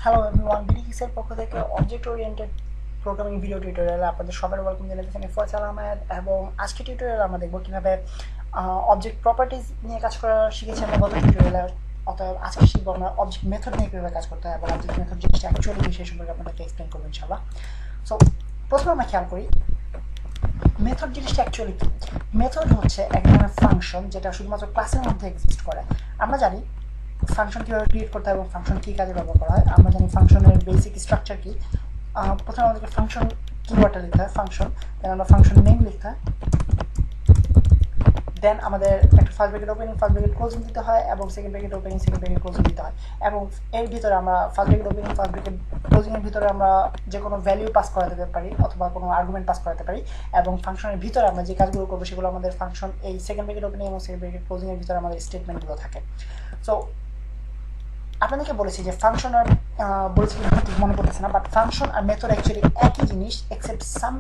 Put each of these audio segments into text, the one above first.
Hello everyone, বিডিকিসের পক্ষ থেকে object oriented programming video টিউটোরিয়ালে আপনাদের সবার ওয়েলকাম জানাচ্ছি। আমি ফয়সাল আহমেদ এবং আজকে টিউটোরিয়ালে আমরা দেখব কীভাবে অবজেক্ট প্রপার্টিজ নিয়ে কাজ করা শিখেছি আমরা গত টিউটোরিয়ালে। অতএব আজকে শিখবো আমরা অবজেক্ট মেথড নিয়ে কীভাবে কাজ করতে হয় এবং অবজেক্ট মেথড জিনিসটা অ্যাকচুয়ালি কি সেই সম্পর্কে আপনাদেরকে এক্সপ্লেন করবো ইনশাআল্লাহ। সো প্রথমে আমরা খেয়াল করি মেথড জিনিসটা অ্যাকচুয়ালি কি। মেথড হচ্ছে এক ধরনের ফাংশন যেটা শুধুমাত্র ক্লাসের মধ্যে এক্সিস্ট করে। আমরা জানি ফাংশন কীভাবে ক্রিয়েট করতে হয় এবং ফাংশন কী কাজে ব্যবহার করা হয়। আমরা জানি ফাংশনের বেসিক স্ট্রাকচার কি। প্রথমে আমাদেরকে ফাংশন কিওয়ার্ডটা লিখতে হয়, ফাংশন, দেন আমরা ফাংশন নেম লিখতে হয়, দেন আমাদের একটা first bracket opening first bracket closing দিতে হয় এবং second bracket opening second bracket closing দিতে হয়। এবং এর ভিতরে আমরা first bracket opening first bracket ক্লোজিংয়ের ভিতরে আমরা যে কোনো ভ্যালু পাস করাতে পারি অথবা কোনো আর্গুমেন্ট পাস করাতে পারি এবং ফাংশনের ভিতরে আমরা যে কাজগুলো করবো সেগুলো আমাদের ফাংশন এই সেকেন্ড ব্র্যাকেট ওপেনিং এবং সেকেন্ড ব্র্যাকেট ক্লোজিংয়ের ভিতরে আমাদের স্টেটমেন্টগুলো থাকে। সো আপনাদেরকে বলেছি যে ফাংশন আর বলেছি ঠিক মনে পড়তেছে না, বাট ফাংশন আর মেথড অ্যাকচুয়ালি একই জিনিস এক্সেপ্ট সাম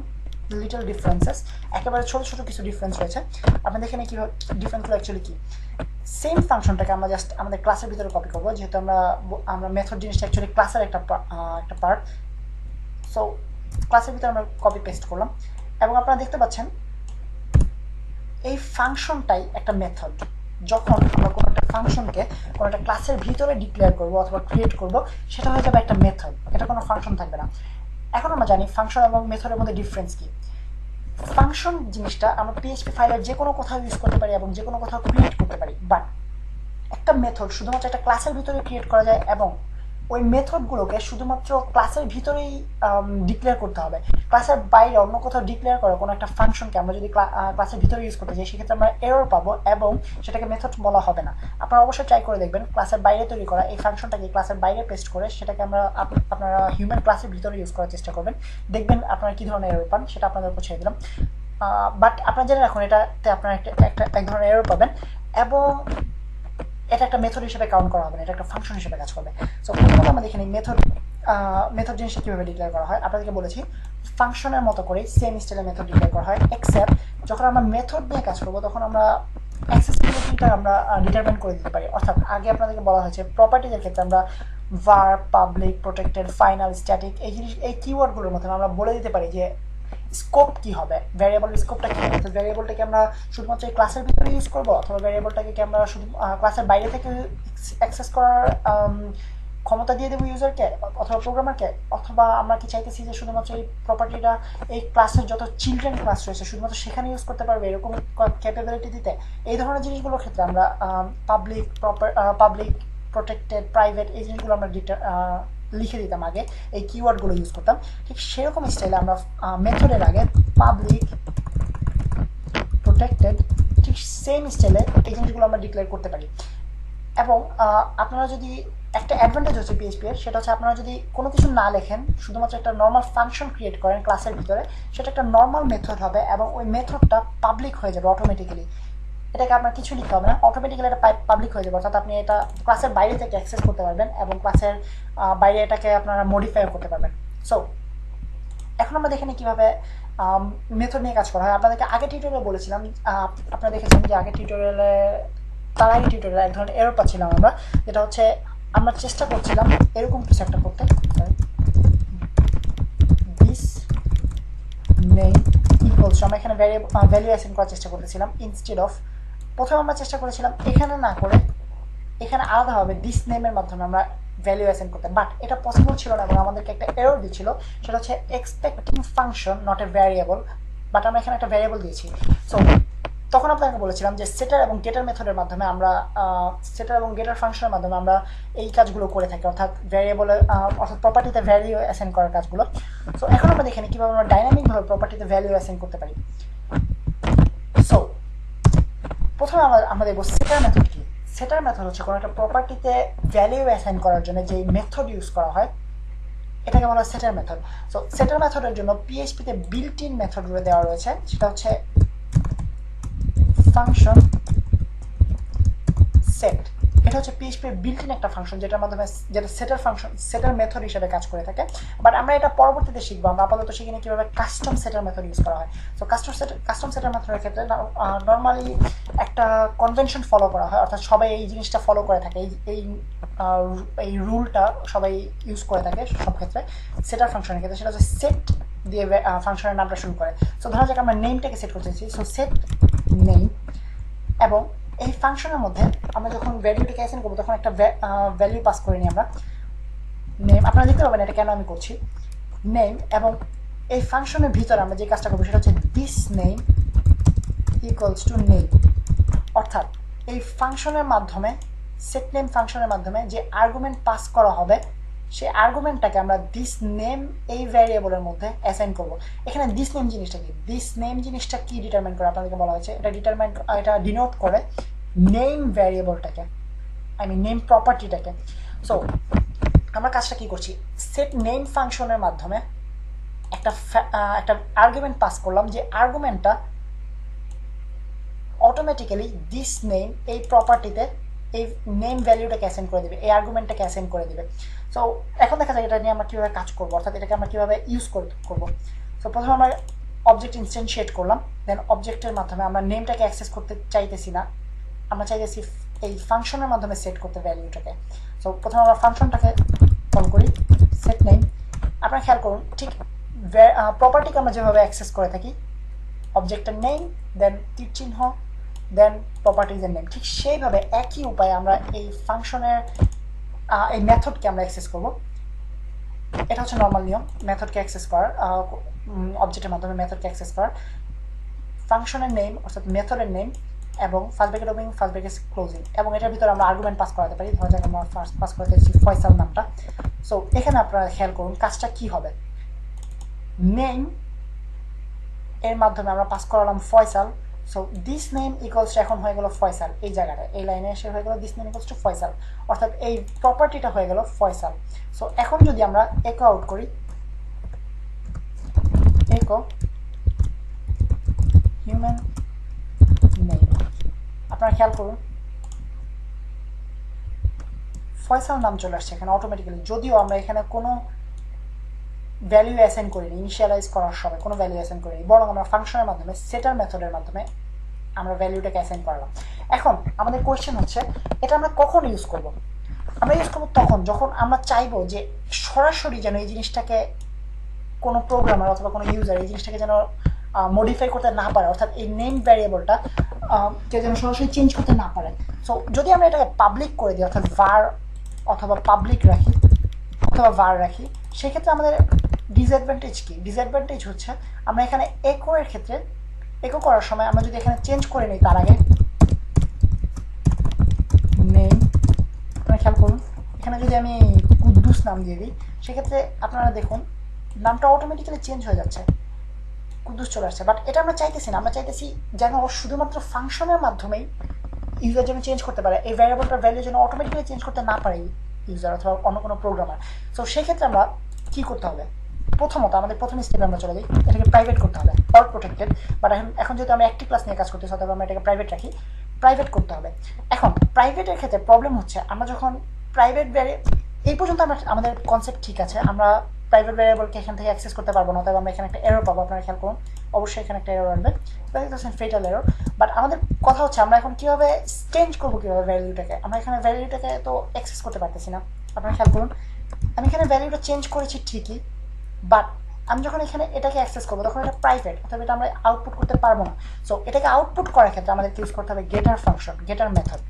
লিটল ডিফারেন্সেস। একেবারে ছোটো ছোটো কিছু ডিফারেন্স রয়েছে। আপনাদের এখানে কীভাবে ডিফারেন্সগুলো অ্যাকচুয়ালি কী। সেম ফাংশনটাকে আমরা জাস্ট আমাদের ক্লাসের ভিতরে কপি করবো, যেহেতু আমরা মেথড জিনিসটা অ্যাকচুয়ালি ক্লাসের একটা পার্ট। সো ক্লাসের ভিতরে আমরা কপি পেস্ট করলাম এবং আপনারা দেখতে পাচ্ছেন এই ফাংশনটাই একটা মেথড। যখন আমরা কোনো একটা ফাংশনকে কোনো একটা ক্লাসের ভিতরে ডিক্লেয়ার করবো অথবা ক্রিয়েট করবো, সেটা হয়ে যাবে একটা মেথড, এটা কোনো ফাংশন থাকবে না। এখন আমরা জানি ফাংশন এবং মেথডের মধ্যে ডিফারেন্স কি। ফাংশন জিনিসটা আমরা পিএইচপি ফাইলের যে কোনো কোথাও ইউজ করতে পারি এবং যে কোনো কোথাও ক্রিয়েট করতে পারি, বাট একটা মেথড শুধুমাত্র একটা ক্লাসের ভিতরে ক্রিয়েট করা যায় এবং ওই মেথডগুলোকে শুধুমাত্র ক্লাসের ভিতরেই ডিক্লেয়ার করতে হবে। ক্লাসের বাইরে অন্য কোথাও ডিক্লেয়ার করা কোনো একটা ফাংশনকে আমরা যদি ক্লাসের ভিতরে ইউজ করতে চাই, সেক্ষেত্রে আমরা এরর পাবো এবং সেটাকে মেথড বলা হবে না। আপনারা অবশ্যই ট্রাই করে দেখবেন ক্লাসের বাইরে তৈরি করা এই ফাংশনটাকে ক্লাসের বাইরে পেস্ট করে সেটাকে আপনারা হিউম্যান ক্লাসের ভিতরে ইউজ করার চেষ্টা করবেন, দেখবেন আপনারা কী ধরনের এরর পান, সেটা আপনাদের উপর ছেড়ে দিলাম। বাট আপনারা জেনে রাখুন এটাতে আপনারা এক ধরনের এরর পাবেন এবং এটা একটা মেথড হিসেবে কাউন্ট করা হবে না, এটা একটা ফাংশন হিসেবে কাজ করবে। সো প্রথমত আমরা দেখে নিই মেথড জিনিসটা কীভাবে ডিক্লেয়ার করা হয়। আপনাদেরকে বলেছি ফাংশনের মতো করে সেম স্টাইলে মেথড ডিক্লেয়ার করা হয়, এক্সেপ্ট যখন আমরা মেথড নিয়ে কাজ করবো তখন আমরা অ্যাক্সেসিবিলিটিটা আমরা ডিটারমাইন করে দিতে পারি। অর্থাৎ আগে আপনাদেরকে বলা হয়েছে প্রপার্টিজের ক্ষেত্রে আমরা verb, public, protected, final, static এই কিওয়ার্ডগুলোর মধ্যে আমরা বলে দিতে পারি যে স্কোপ কি হবে, ভ্যারিয়েবলের স্কোপটা কী হবে। ভ্যারিয়েবলটাকে আমরা শুধুমাত্র এই ক্লাসের ভিতরে ইউজ করবো অথবা ভ্যারিয়েবলটাকে কি আমরা শুধু ক্লাসের বাইরে থেকে অ্যাক্সেস করার ক্ষমতা দিয়ে দেবো ইউজারকে অথবা প্রোগ্রামারকে, অথবা আমরা কি চাইতেছি যে শুধুমাত্র এই প্রপার্টিটা এই ক্লাসের যত চিলড্রেন ক্লাস রয়েছে শুধুমাত্র সেখানে ইউজ করতে পারবে এরকম ক্যাপাবিলিটি দিতে। এই ধরনের জিনিসগুলোর ক্ষেত্রে আমরা পাবলিক, প্রোটেক্টেড, প্রাইভেট এই জিনিসগুলো আমরা লিখে দিতাম আগে, এই কিওয়ার্ডগুলো ইউজ করতাম। ঠিক সেরকম স্টাইলে আমরা মেথডের আগে পাবলিক, প্রোটেক্টেড, ঠিক সেম স্টাইলে এই জিনিসগুলো আমরা ডিক্লেয়ার করতে পারি। এবং আপনারা যদি একটা অ্যাডভান্টেজ হচ্ছে পিএইচপি এর, সেটা হচ্ছে আপনারা যদি কোনো কিছু না লেখেন শুধুমাত্র একটা নর্মাল ফাংশন ক্রিয়েট করেন ক্লাসের ভিতরে, সেটা একটা নর্মাল মেথড হবে এবং ওই মেথডটা পাবলিক হয়ে যাবে অটোমেটিক্যালি। এটাকে আপনার কিছু লিখতে হবে না, অটোমেটিক্যালি এটা পাবলিক হয়ে যাবে। অর্থাৎ আপনি এটা ক্লাসের বাইরে থেকে অ্যাক্সেস করতে পারবেন এবং ক্লাসের বাইরে এটাকে আপনারা মডিফাই করতে পারবেন। সো এখন আমরা দেখে নিই কীভাবে মেথড নিয়ে কাজ করা হয়। আপনাদেরকে আগে টিউটোরিয়ালে বলেছিলাম, আপনারা দেখেছেন যে আগে টিউটোরিয়ালে তার আগে টিউটোরিয়ালে এক ধরনের এরর পাচ্ছিলাম আমরা, যেটা হচ্ছে আমরা চেষ্টা করছিলাম এরকম কিছু একটা করতে, দিস নেম ইকুয়ালস, আমরা এখানে ভ্যালু অ্যাসাইন করার চেষ্টা করতেছিলাম। ইনস্টেড অফ প্রথমে আমরা চেষ্টা করেছিলাম এখানে না করে এখানে আলাদাভাবে দিস নেমের মাধ্যমে আমরা ভ্যালু অ্যাসাইন করতে, বাট এটা পসিবল ছিল না এবং আমাদেরকে একটা এরর দিচ্ছিল, সেটা হচ্ছে expecting function not a variable, but আমরা এখানে একটা ভ্যারিয়েবল দিয়েছি। সো তখন আপনাকে বলেছিলাম যে সেটার এবং গেটার মেথডের মাধ্যমে আমরা সেটার এবং গেটার ফাংশনের মাধ্যমে আমরা এই কাজগুলো করে থাকি, অর্থাৎ অর্থাৎ প্রপার্টিতে ভ্যালু অ্যাসাইন করার কাজগুলো। সো এখন আমরা দেখে নিই কীভাবে আমরা ডাইনামিকভাবে প্রপার্টিতে ভ্যালু অ্যাসাইন করতে পারি। সো প্রথমে আমরা দেখবো সেটার মেথড কি। সেটার মেথড হচ্ছে কোনো একটা প্রপার্টিতে ভ্যালু অ্যাসাইন করার জন্য যে মেথড ইউজ করা হয় এটাকে বলা হয় সেটার মেথড। সো সেটার মেথডের জন্য পিএইচপিতে বিল্ট ইন মেথড দেওয়া রয়েছে, সেটা হচ্ছে ফাংশন সেট। এটা হচ্ছে পিএইচপি বিল্ট ইন একটা ফাংশন যেটার মাধ্যমে যেটা সেটার ফাংশন সেটার মেথড হিসেবে কাজ করে থাকে। বাট আমরা এটা পরবর্তীতে শিখবো, আমরা আপাতত শিখিনি কিভাবে কাস্টম সেটার মেথড ইউজ করা হয়। তো কাস্টম সেটার মেথডের ক্ষেত্রে নর্মালি একটা কনভেনশন ফলো করা হয়, অর্থাৎ সবাই এই জিনিসটা ফলো করে থাকে, এই রুলটা সবাই ইউজ করে থাকে সব ক্ষেত্রে। সেটার ফাংশনের ক্ষেত্রে সেটা হচ্ছে সেট দিয়ে ফাংশনের নামটা শুরু করে। সো ধরা যাক আমরা নেমটাকে সেট করতে চাইছি, সো সেট নেম, এবং এই ফাংশনের মধ্যে আমরা যখন ভ্যালুটাকে অ্যাসাইন করবো তখন একটা ভ্যালু পাস করে নিই আমরা নেম। আপনারা দেখতে পাবেন এটা কেন আমি করছি নেম, এবং এই ফাংশনের ভিতরে আমরা যে কাজটা করবো সেটা হচ্ছে this name equals to name, অর্থাৎ এই ফাংশনের মাধ্যমে সেট নেম ফাংশনের মাধ্যমে যে আর্গুমেন্ট পাস করা হবে সেই আর্গুমেন্টটাকে আমরা দিস নেম এই ভ্যারিয়েবলের মধ্যে অ্যাসাইন করব। এখানে দিস নেম জিনিসটা কি, দিস নেম জিনিসটা কি ডিটারমাইন করে আপনাদেরকে বলা হয়েছে, এটা ডিনোট করে নেম ভ্যারিয়েবলটাকে, আই মিন নেম প্রপার্টিটাকে। সো আমরা কাজটা কি করছি, সেট নেম ফাংশনের মাধ্যমে একটা আর্গুমেন্ট পাস করলাম, যে আর্গুমেন্টটা অটোমেটিক্যালি দিস নেম এই প্রপার্টিতে এই নেম ভ্যালুটাকে অ্যাসাইন করে দেবে, এই আর্গুমেন্টটাকে অ্যাসাইন করে দেবে। সো এখন দেখা যায় এটা নিয়ে আমরা কীভাবে কাজ করবো, অর্থাৎ এটাকে আমরা কীভাবে ইউজ করবো। সো প্রথমে আমরা অবজেক্ট ইনস্ট্যান্সিয়েট করলাম, দেন অবজেক্টের মাধ্যমে আমরা নেমটাকে অ্যাক্সেস করতে চাইতেছি না, আমরা চাইতেছি এই ফাংশনের মাধ্যমে সেট করতে ভ্যালুটাকে। সো প্রথমে আমরা ফাংশনটাকে কল করি সেট নেম। আপনারা খেয়াল করুন ঠিক প্রপার্টিকে আমরা যেভাবে অ্যাক্সেস করে থাকি, অবজেক্টের নেম দেন তীর চিহ্ন দেন প্রপার্টিজের নেম, ঠিক সেইভাবে একই উপায়ে আমরা এই ফাংশনের এই মেথডকে আমরা অ্যাক্সেস করব। এটা হচ্ছে নর্মাল নিয়ম মেথডকে অ্যাক্সেস করার, অবজেক্টের মাধ্যমে মেথডকে অ্যাক্সেস করার। ফাংশনের নেম অর্থাৎ মেথডের নেম এবং first bracket opening first bracket closing, এবং এটার ভিতরে আমরা আর্গুমেন্ট পাস করাতে পারি। ধরা যাক আমরা ফার্স্ট পাস করতে চাইছি ফয়সাল নামটা। সো এখানে আপনারা খেয়াল করুন কাজটা কি হবে, নেম এর মাধ্যমে আমরা পাস করালাম Faisal. So this name equals এখন হয়ে গেল ফয়সাল, এই জায়গাটা এই লাইনে এসে হয়ে গেল this name equals to Faisal, অর্থাৎ এই প্রপার্টিটা হয়ে গেল ফয়সাল। সো এখন যদি আমরা একো আউট করি, একো হিউম্যান নেম, আপনারা খেয়াল করুন ফয়সাল নাম চলে আসছে এখানে অটোমেটিক্যালি, যদিও আমরা এখানে কোনো ভ্যালু অ্যাসাইন করিনি, ইনিশিয়ালাইজ করার সময় কোনো ভ্যালু অ্যাসাইন করিনি, বরং আমরা ফাংশনের মাধ্যমে সেটার মেথডের মাধ্যমে আমরা ভ্যালুটাকে অ্যাসাইন করলাম। এখন আমাদের কোয়েশ্চেন হচ্ছে এটা আমরা কখন ইউজ করব, আমরা ইউজ করবো তখন যখন আমরা চাইবো যে সরাসরি যেন এই জিনিসটাকে কোনো প্রোগ্রামার অথবা কোনো ইউজার এই জিনিসটাকে যেন মডিফাই করতে না পারে, অর্থাৎ এই নেম ভ্যারিয়েবলটা কেউ যেন সরাসরি চেঞ্জ করতে না পারে। সো যদি আমরা এটাকে পাবলিক করে দিই, অর্থাৎ var অথবা পাবলিক রাখি অথবা var রাখি, সেক্ষেত্রে আমাদের ডিসঅ্যাডভান্টেজ কি, ডিসঅ্যাডভান্টেজ হচ্ছে আমরা এখানে একো এর ক্ষেত্রে একো করার সময় আমরা যদি এখানে চেঞ্জ করে নিই তার আগে নেম, আপনারা খেয়াল করুন এখানে যদি আমি কুদ্দুস নাম দিয়ে দিই সেক্ষেত্রে আপনারা দেখুন নামটা অটোমেটিক্যালি চেঞ্জ হয়ে যাচ্ছে, কুদ্দুস চলে আসছে। বাট এটা আমরা চাইতেছি না, আমরা চাইতেছি যেন শুধুমাত্র ফাংশনের মাধ্যমেই ইউজার যেন চেঞ্জ করতে পারে, এই ভ্যারিয়েবলটার ভ্যালু যেন অটোমেটিক্যালি চেঞ্জ করতে না পারে ইউজার অথবা অন্য কোনো প্রোগ্রামার। সো সেক্ষেত্রে আমরা কী করতে হবে, প্রথমত আমাদের প্রথম স্টেপে আমরা চলে যাই, এটাকে প্রাইভেট করতে হবে অর প্রোটেক্টেড। বাট এখন যেহেতু আমি একটি ক্লাস নিয়ে কাজ করতেছি অথবা আমরা এটাকে প্রাইভেট রাখি, প্রাইভেট করতে হবে। এখন প্রাইভেটের ক্ষেত্রে প্রবলেম হচ্ছে আমরা যখন প্রাইভেট এই পর্যন্ত আমাদের কনসেপ্ট ঠিক আছে, আমরা প্রাইভেট ভ্যারিয়েবলকে এখান থেকে অ্যাক্সেস করতে পারবো না, তবে আমরা এখানে একটা এরর পাবো, আপনারা খেয়াল করুন অবশ্যই এখানে একটা এরর আসবে, ফেটাল এরর। বাট আমাদের কথা হচ্ছে আমরা এখন কীভাবে চেঞ্জ করবো, কীভাবে ভ্যালুটাকে, আমরা এখানে ভ্যালুটাকে তো অ্যাক্সেস করতে পারতেছি না। আপনারা খেয়াল করুন আমি এখানে ভ্যালুটা চেঞ্জ করেছি ঠিকই, বাট আমি যখন এখানে এটাকে অ্যাক্সেস করবো তখন এটা প্রাইভেট, অর্থাৎ এটা আমরা আউটপুট করতে পারবো না। সো এটাকে আউটপুট করার ক্ষেত্রে আমাদের ইউজ করতে হবে গেটার ফাংশন, গেটার মেথড।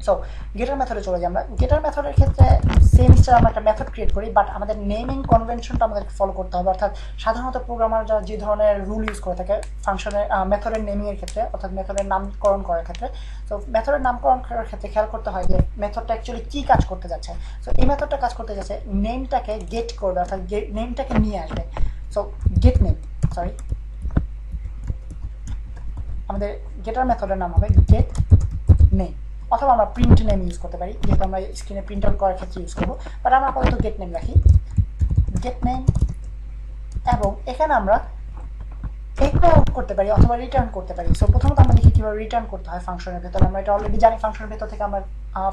সো গেটার মেথডে চলে যাই আমরা। গেটার মেথডের ক্ষেত্রে সেম স্টার আমরা একটা মেথড ক্রিয়েট করি, বাট আমাদের নেমিং কনভেনশনটা আমাদেরকে ফলো করতে হবে, অর্থাৎ সাধারণত প্রোগ্রামাররা যে ধরনের রুল ইউজ করে থাকে ফাংশনের মেথডের নেমিংয়ের ক্ষেত্রে, অর্থাৎ মেথডের নামকরণ করার ক্ষেত্রে। তো মেথডের নামকরণ করার ক্ষেত্রে খেয়াল করতে হয় যে মেথডটা অ্যাকচুয়ালি কী কাজ করতে যাচ্ছে। সো এই মেথডটা কাজ করতে যাচ্ছে নেমটাকে গেট করবে, অর্থাৎ নেমটাকে নিয়ে আসবে। সো গেট নেম, সরি আমাদের গেটার মেথডের নাম হবে গেট নেম, অথবা আমরা প্রিন্ট নেম ইউজ করতে পারি, যেহেতু আমরা স্ক্রিনে প্রিন্ট আউট করার ক্ষেত্রে ইউজ করবো, বাট আমরা আপাতত গেট নেম রাখি, গেট নেম। এবং এখানে আমরা একো আউট করতে পারি অথবা রিটার্ন করতে পারি। সো প্রথমত আমরা দেখি কীভাবে রিটার্ন করতে হয় ফাংশনের ভেতরে, আমরা এটা অলরেডি জানি ফাংশনের ভেতর থেকে আমরা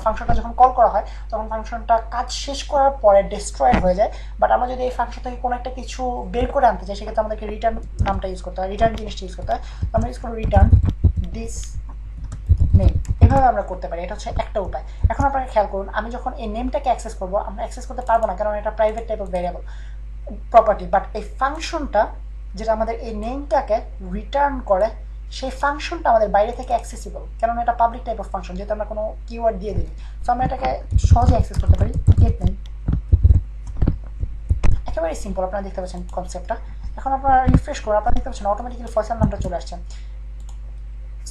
ফাংশনটা যখন কল করা হয় তখন ফাংশনটা কাজ শেষ করার পরে ডিস্ট্রয়েড হয়ে যায়। বাট আমরা যদি এই ফাংশন থেকে কোনো একটা কিছু বের করে আনতে চাই সেক্ষেত্রে আমাদেরকে রিটার্ন নামটা ইউজ করতে হয়, রিটার্ন জিনিসটা ইউজ করতে হয়। আমরা ইউজ করবো রিটার্ন দিস নেম। এভাবে আমরা করতে পারি, এটা হচ্ছে একটা উপায়। এখন আপনারা খেয়াল করুন, আমি যখন এই নেমটাকে অ্যাক্সেস করবো, আমরা অ্যাক্সেস করতে পারবো না কারণ এটা private type of variable property. But এই ফাংশনটা যেটা আমাদের এই নেমটাকে রিটার্ন করে, সেই ফাংশনটা আমাদের বাইরে থেকে অ্যাক্সেসিবল, কেননা এটা পাবলিক টাইপ অফ ফাংশন, যেহেতু আমরা কোনো কিওয়ার্ড দিয়ে দিই। সো আমরা এটাকে সহজে অ্যাক্সেস করতে পারি। গেট নেম একেবারে সিম্পল, আপনারা দেখতে পাচ্ছেন কনসেপ্টটা। এখন আপনারা রিফ্রেশ করুন, আপনারা দেখতে পাচ্ছেন অটোমেটিক্যালি ফয়সাল নামটা চলে আসছে।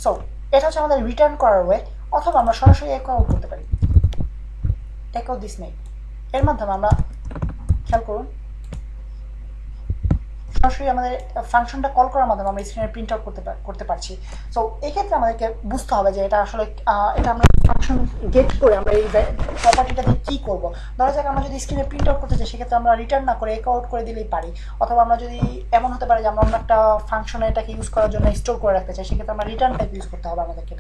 সো এটা হচ্ছে আমাদের রিটার্ন করার ওয়ে। অথবা আমরা সরাসরি এক আউট করতে পারি, টেক আউট দিস নেম। এর মাধ্যমে আমরা খেয়াল করুন সরাসরি আমাদের ফাংশনটা কল করার মাধ্যমে আমরা স্ক্রিনে প্রিন্ট আউট করতে পারছি। সো এই ক্ষেত্রে আমাদেরকে বুঝতে হবে যে এটা আসলে এটা আমরা ফাংশন গেট করে আমরা এই প্রপার্টিটা দিয়ে কী করবো। ধরা যাক আমরা যদি স্ক্রিনে প্রিন্ট আউট করতে চাই সেক্ষেত্রে আমরা রিটার্ন না করে এক আউট করে দিলেই পারি। অথবা আমরা যদি এমন হতে পারে যে আমরা অন্য একটা ফাংশনে এটাকে ইউজ করার জন্য স্টোর করে রাখতে চাই, সেক্ষেত্রে আমরা রিটার্ন টাইপ ইউজ করতে হবে আমাদেরকে।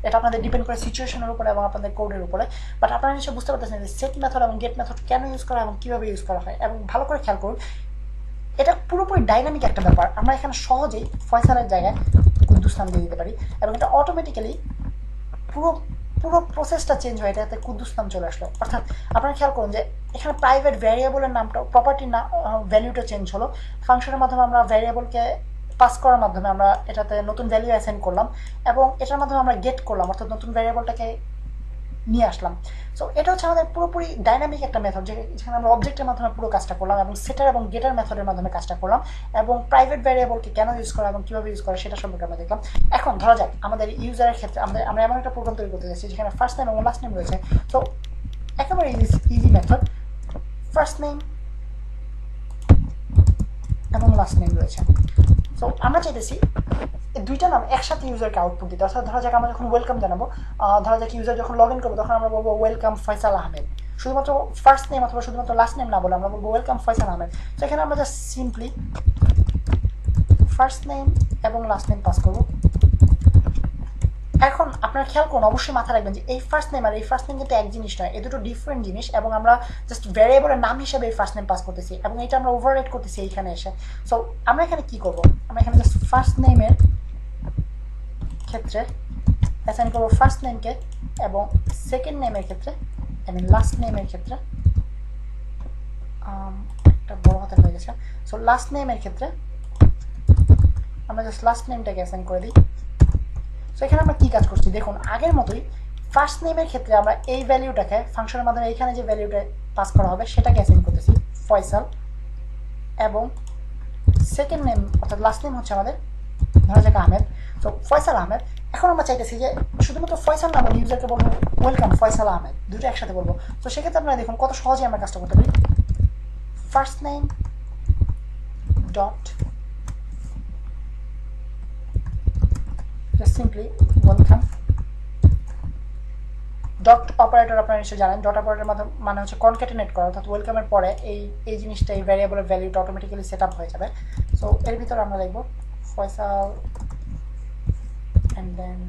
এটা আপনাদের ডিপেন্ড করে সিচুয়েশনের উপরে এবং আপনাদের কোডের উপরে। বাট আপনারা নিশ্চয়ই বুঝতে পারতেছেন যে সেট মেথড এবং গেট মেথড কেন ইউজ করা এবং কীভাবে ইউজ করা হয়। এবং ভালো করে খেয়াল করুন, এটা পুরোপুরি ডাইনামিক একটা ব্যাপার। আমরা এখানে সহজেই ফয়সালের জায়গায় কুদ্দুস নাম দিয়ে দিতে পারি এবং এটা অটোমেটিক্যালি পুরো পুরো প্রসেসটা চেঞ্জ হয়ে এটাতে কুদ্দুস নাম চলে আসলো। অর্থাৎ আপনারা খেয়াল করুন যে এখানে প্রাইভেট ভ্যারিয়েবলের নামটা, প্রপার্টির না ভ্যালুটা চেঞ্জ হলো। ফাংশনের মাধ্যমে আমরা ভ্যারিয়েবলকে পাস করার মাধ্যমে আমরা এটাতে নতুন ভ্যালু অ্যাসাইন করলাম এবং এটার মাধ্যমে আমরা গেট করলাম, অর্থাৎ নতুন ভ্যারিয়েবলটাকে নিয়ে আসলাম। সো এটা হচ্ছে আমাদের পুরোপুরি ডাইনামিক একটা মেথড, যেখানে আমরা অবজেক্টের মাধ্যমে পুরো কাজটা করলাম এবং সেটার এবং গেটার মেথডের মাধ্যমে কাজটা করলাম এবং প্রাইভেট ভ্যারিয়েবলকে কেন ইউজ করা এবং কীভাবে ইউজ করা সেটা সম্পর্কে আমরা দেখলাম। এখন ধরা যাক আমাদের ইউজারের ক্ষেত্রে আমরা এমন একটা প্রোগ্রাম তৈরি করতে যাচ্ছি যেখানে ফার্স্ট নেম এবং লাস্ট নেম রয়েছে। তো একেবারে ইজি মেথড, ফার্স্ট নেম এবং লাস্ট নেম রয়েছে। সো আমরা চাইতেছি দুইটা নাম একসাথে ইউজারকে আউটপুট দিতে। অর্থাৎ ধরা যাক আমরা যখন ওয়েলকাম জানাবো, ধরা যাক ইউজার যখন লগ ইন করবো তখন আমরা বলবো ওয়েলকাম ফয়সাল আহমেদ। শুধুমাত্র ফার্স্ট নেম অথবা শুধুমাত্র লাস্ট নেম না বলে আমরা বলবো ওয়েলকাম ফয়সাল আহমেদ। তো এখানে আমরা জাস্ট সিম্পলি ফার্স্ট নেম এবং লাস্ট নেম পাস করবো। এখন আপনারা খেয়াল করুন, অবশ্যই মাথায় রাখবেন যে এই ফার্স্ট নেম আর এই ফার্স্ট নেম কিন্তু এক জিনিস নয়, এই দুটো ডিফারেন্ট জিনিস এবং আমরা জাস্ট ভ্যারিয়েবলের নাম হিসেবে এই ফার্স্ট নেম পাস করতেছি এবং এটা আমরা ওভাররাইট করতেছি এইখানে এসে। সো আমরা এখানে কি করবো, আমরা এখানে জাস্ট ফার্স্ট নেমের ক্ষেত্রে অ্যাসাইন করবো ফার্স্ট নেমকে এবং সেকেন্ড নেমের ক্ষেত্রে এবং লাস্ট নেমের ক্ষেত্রে একটা বড় হাতের হয়ে গেছে। সো লাস্ট নেমের ক্ষেত্রে আমরা জাস্ট লাস্ট নেমটাকে অ্যাসাইন করে দিই। সো এখানে আমরা কী কাজ করছি দেখুন, আগের মতোই ফার্স্ট নেমের ক্ষেত্রে আমরা এই ভ্যালুটাকে ফাংশনের মাধ্যমে এইখানে যে ভ্যালুটা পাস করা হবে সেটাকে অ্যাসাইন করতেছি ফয়সাল, এবং সেকেন্ড নেম অর্থাৎ লাস্ট নেম হচ্ছে আমাদের ধরা যাক আহমেদ। তো ফয়সাল আহমেদ। এখন আমরা চাইতেছি যে শুধুমাত্র ফয়সাল না বলে ইউজারকে বলবো ওয়েলকাম ফয়সাল আহমেদ, দুটো একসাথে বলবো। তো সেক্ষেত্রে আপনারা দেখুন কত সহজে আমরা কাজটা করতে পারি। First name dot simply welcome. Dot operator আপনারা নিশ্চয়ই জানেন, ডট অপারেটর মানে হচ্ছে কনক্যাটিনেট করা, অর্থাৎ ওয়েলকামের পরে এই জিনিসটা এই ভ্যারিয়েবলের ভ্যালুটা অটোমেটিক্যালি সেট আপ হয়ে যাবে। সো এর ভিতরে আমরা দেখবো Faisal and then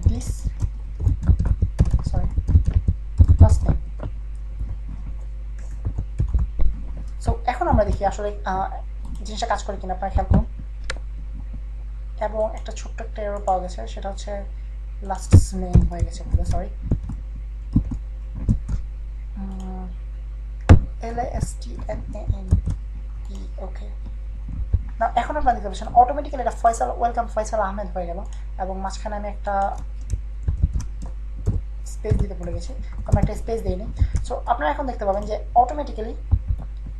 this last name. So এখন আমরা দেখি আসলে জিনিসটা কাজ করে কিনা, আপনারা খেয়াল করুন। এবং একটা ছোট্ট একটা এরর পাওয়া গেছে, সেটা হচ্ছে লাস্ট নেম হয়ে গেছে, সরি LASTNAME। ওকে, না এখন আপনারা দেখতে পাচ্ছেন অটোমেটিক্যালি এটা ফয়সাল ওয়েলকাম ফয়সাল আহমেদ হয়ে গেল এবং মাঝখানে আমি একটা স্পেস দিতে ভুলে গেছি, আমরা একটা স্পেস দিইনি। সো আপনারা এখন দেখতে পাবেন যে অটোমেটিক্যালি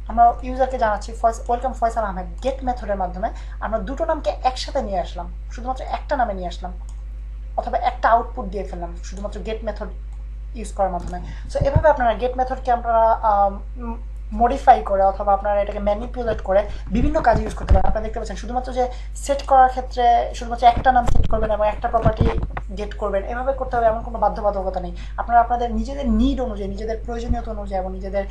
আমরা ইউজারকে জানাচ্ছি ওয়েলকাম ফয়সাল আহমেদ। গেট মেথডের মাধ্যমে আমরা দুটো নামকে একসাথে নিয়ে আসলাম, শুধুমাত্র একটা নামে নিয়ে আসলাম, অথবা একটা আউটপুট দিয়ে ফেললাম শুধুমাত্র গেট মেথড ইউজ করার মাধ্যমে। সো এভাবে আপনারা গেট মেথডকে আপনারা মডিফাই করে অথবা আপনারা এটাকে ম্যানিপুলেট করে বিভিন্ন কাজে ইউজ করতে পারেন। আপনারা দেখতে পাচ্ছেন শুধুমাত্র যে সেট করার ক্ষেত্রে শুধুমাত্র একটা নাম সেট করবেন এবং একটা প্রপার্টি গেট করবেন, এভাবে করতে হবে এমন কোনো বাধ্যবাধকতা নেই। আপনারা আপনাদের নিজেদের নিড অনুযায়ী, নিজেদের প্রয়োজনীয়তা অনুযায়ী এবং নিজেদের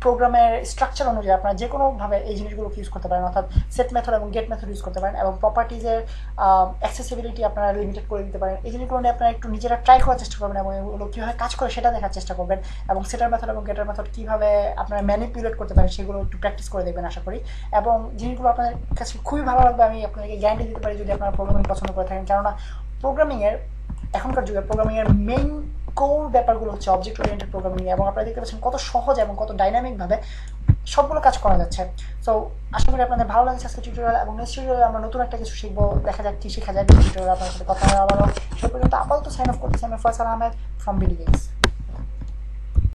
প্রোগ্রামের স্ট্রাকচার অনুযায়ী আপনারা যে কোনোভাবে এই জিনিসগুলোকে ইউজ করতে পারেন, অর্থাৎ সেট মেথড এবং গেট মেথড ইউজ করতে পারেন, এবং প্রপার্টিজের অ্যাক্সেসিবিলিটি আপনারা লিমিটেড করে দিতে পারেন। এই জিনিসগুলো নিয়ে আপনারা একটু নিজেরা ট্রাই করার চেষ্টা করবেন এবং এগুলো কীভাবে কাজ করে সেটা দেখার চেষ্টা করবেন, এবং সেটার মেথড এবং গেটার মেথড কীভাবে আপনারা ম্যানিপুলেট করতে পারেন সেগুলো একটু প্র্যাকটিস করে দেবেন আশা করি। এবং জিনিসগুলো আপনাদের কাছে খুবই ভালো লাগবে, আমি আপনাদেরকে গ্যারান্টি দিতে পারি যদি আপনারা প্রোগ্রামিং পছন্দ করে থাকেন। কেননা প্রোগ্রামিংয়ের এখনকার যুগে প্রোগ্রামিংয়ের মেইন কোর ব্যাপারগুলো হচ্ছে অবজেক্ট ওরিয়েন্টেড প্রোগ্রামিং, এবং আপনারা দেখতে পাচ্ছেন কত সহজ এবং কত ডাইনামিকভাবে সবগুলো কাজ করা যাচ্ছে। সো আশা করি আপনাদের ভালো লাগছে আজকে টিউটোরিয়াল, এবং নেক্সট টিউটোরিয়ালে আমরা নতুন একটা কিছু শিখবো, দেখা যাক কি শেখা যায়। টিউটোরিয়াল আপনার সাথে কথা হবে আবারও। সে পর্যন্ত আপাতত সাইন অফ করতেছি আমি Faisal Ahmed from BD games.